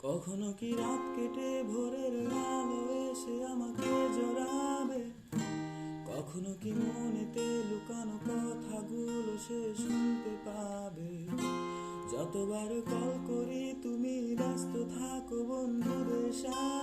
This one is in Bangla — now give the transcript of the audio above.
কখনো কি রাত কেটে ভোরের আলো এসে আমাকে জড়াবে, কখনো কি মনেতে লুকানো কথাগুলো সে শুনতে পাবে। যতবার কল করি তুমি ব্যস্ত থাকো বন্ধুদের সাথে।